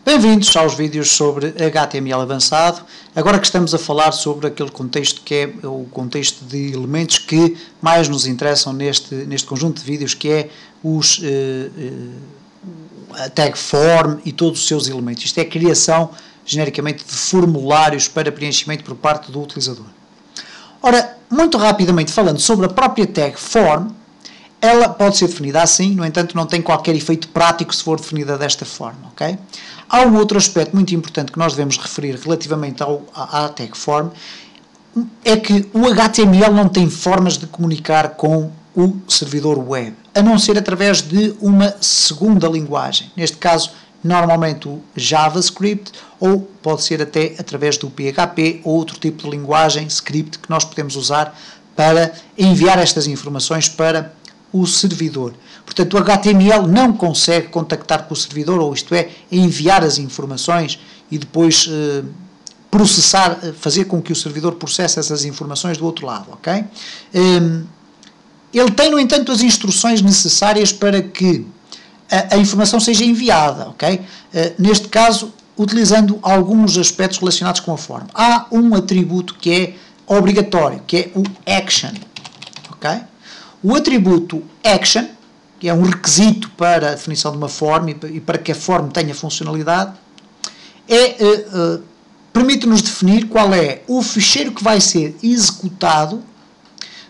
Bem-vindos aos vídeos sobre HTML avançado. Agora que estamos a falar sobre aquele contexto que é o contexto de elementos que mais nos interessam neste conjunto de vídeos, que é a tag form e todos os seus elementos. Isto é a criação, genericamente, de formulários para preenchimento por parte do utilizador. Ora, muito rapidamente falando sobre a própria tag form, ela pode ser definida assim, no entanto não tem qualquer efeito prático se for definida desta forma, ok? Há um outro aspecto muito importante que nós devemos referir relativamente à tag form, é que o HTML não tem formas de comunicar com o servidor web, a não ser através de uma segunda linguagem, neste caso normalmente o JavaScript, ou pode ser até através do PHP ou outro tipo de linguagem, script, que nós podemos usar para enviar estas informações para o servidor. Portanto, o HTML não consegue contactar com o servidor, ou isto é, enviar as informações e depois processar, fazer com que o servidor processe essas informações do outro lado, ok? Ele tem, no entanto, as instruções necessárias para que a informação seja enviada, ok? Neste caso, utilizando alguns aspectos relacionados com a forma. Há um atributo que é obrigatório, que é o action, ok? O atributo action, que é um requisito para a definição de uma form e para que a form tenha funcionalidade, permite-nos definir qual é o ficheiro que vai ser executado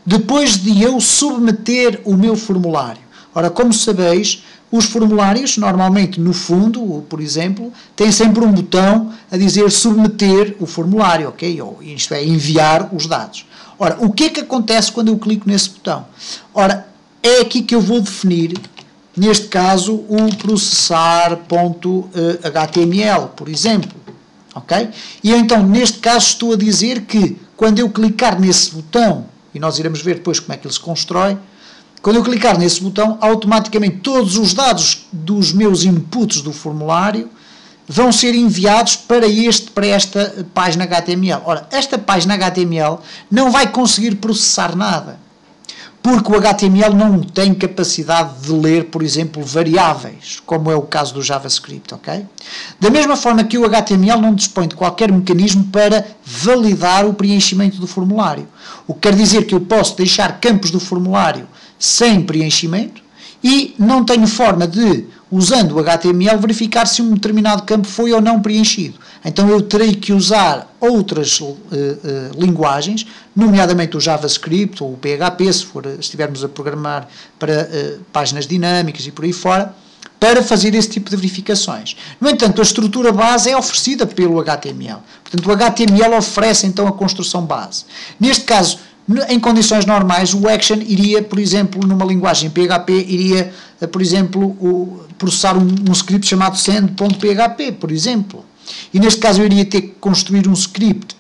depois de eu submeter o meu formulário. Ora, como sabeis, os formulários, normalmente no fundo, por exemplo, têm sempre um botão a dizer submeter o formulário, ok? Ou, isto é, enviar os dados. Ora, o que é que acontece quando eu clico nesse botão? Ora, é aqui que eu vou definir, neste caso, o processar.html, por exemplo, ok? E eu, então, neste caso, estou a dizer que, quando eu clicar nesse botão, e nós iremos ver depois como é que ele se constrói, quando eu clicar nesse botão, automaticamente todos os dados dos meus inputs do formulário vão ser enviados para esta página HTML. Ora, esta página HTML não vai conseguir processar nada, porque o HTML não tem capacidade de ler, por exemplo, variáveis, como é o caso do JavaScript, ok? Da mesma forma que o HTML não dispõe de qualquer mecanismo para validar o preenchimento do formulário. O que quer dizer que eu posso deixar campos do formulário sem preenchimento e não tenho forma de, usando o HTML, verificar se um determinado campo foi ou não preenchido. Então eu terei que usar outras linguagens, nomeadamente o JavaScript ou o PHP, se estivermos a programar para páginas dinâmicas e por aí fora, para fazer esse tipo de verificações. No entanto, a estrutura base é oferecida pelo HTML. Portanto, o HTML oferece então a construção base. Neste caso, em condições normais, o action iria, por exemplo, numa linguagem PHP, iria, por exemplo, processar um script chamado send.php, por exemplo. E neste caso eu iria ter que construir um script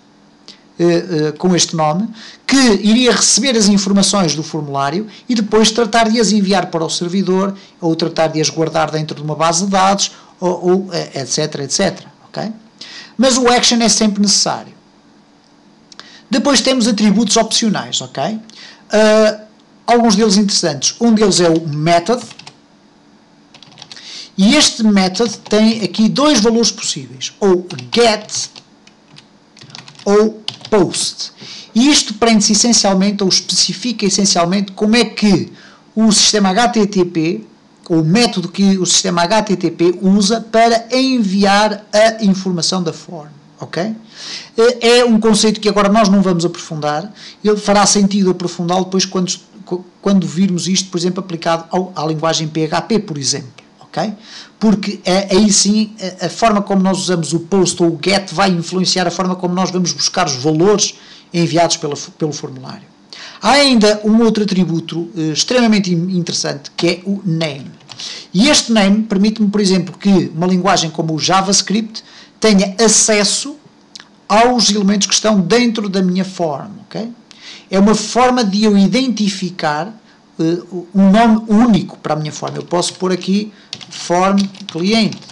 com este nome, que iria receber as informações do formulário e depois tratar de as enviar para o servidor, ou tratar de as guardar dentro de uma base de dados, ou etc, etc. Okay? Mas o action é sempre necessário. Depois temos atributos opcionais, ok? Alguns deles interessantes. Um deles é o method. E este method tem aqui dois valores possíveis. Ou get ou post. E isto prende-se essencialmente, ou especifica essencialmente, como é que o sistema HTTP, ou o método que o sistema HTTP usa para enviar a informação da form. Okay? É um conceito que agora nós não vamos aprofundar, ele fará sentido aprofundá-lo depois quando virmos isto, por exemplo, aplicado à linguagem PHP, por exemplo, okay? Porque aí sim a forma como nós usamos o post ou o get vai influenciar a forma como nós vamos buscar os valores enviados pelo formulário. Há ainda um outro atributo extremamente interessante, que é o name. E este name permite-me, por exemplo, que uma linguagem como o JavaScript tenha acesso aos elementos que estão dentro da minha form, ok? É uma forma de eu identificar um nome único para a minha forma. Eu posso pôr aqui form cliente,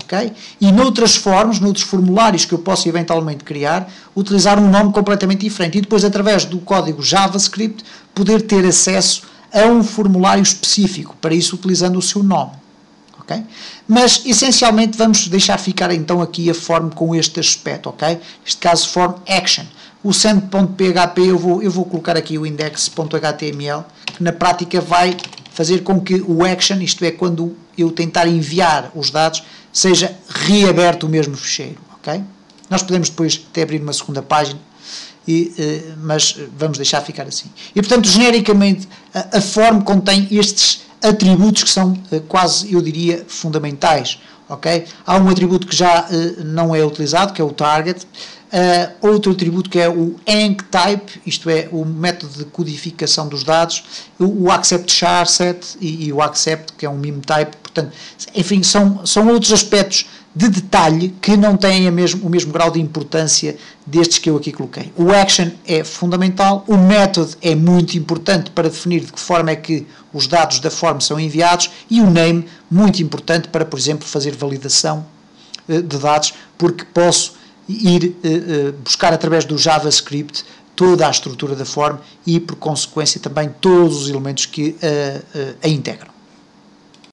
ok? E noutras formas, noutros formulários que eu posso eventualmente criar, utilizar um nome completamente diferente e depois, através do código JavaScript, poder ter acesso a um formulário específico, para isso utilizando o seu nome. ok? Mas, essencialmente, vamos deixar ficar então aqui a form com este aspecto, ok? Neste caso, form action. O send.php, eu vou colocar aqui o index.html, que na prática vai fazer com que o action, isto é, quando eu tentar enviar os dados, seja reaberto o mesmo ficheiro, ok? Nós podemos depois até abrir uma segunda página, mas vamos deixar ficar assim. E, portanto, genericamente, a form contém estes atributos que são quase, eu diria, fundamentais, ok? Há um atributo que já não é utilizado, que é o target. Outro atributo que é o enctype, isto é, o método de codificação dos dados, o accept char set e o accept, que é um meme type. Portanto, enfim, são outros aspectos de detalhe que não têm o mesmo grau de importância destes que eu aqui coloquei. O action é fundamental, o método é muito importante para definir de que forma é que os dados da form são enviados, e o name, muito importante para, por exemplo, fazer validação de dados, porque posso ir buscar através do JavaScript toda a estrutura da form e, por consequência, também todos os elementos que a integram.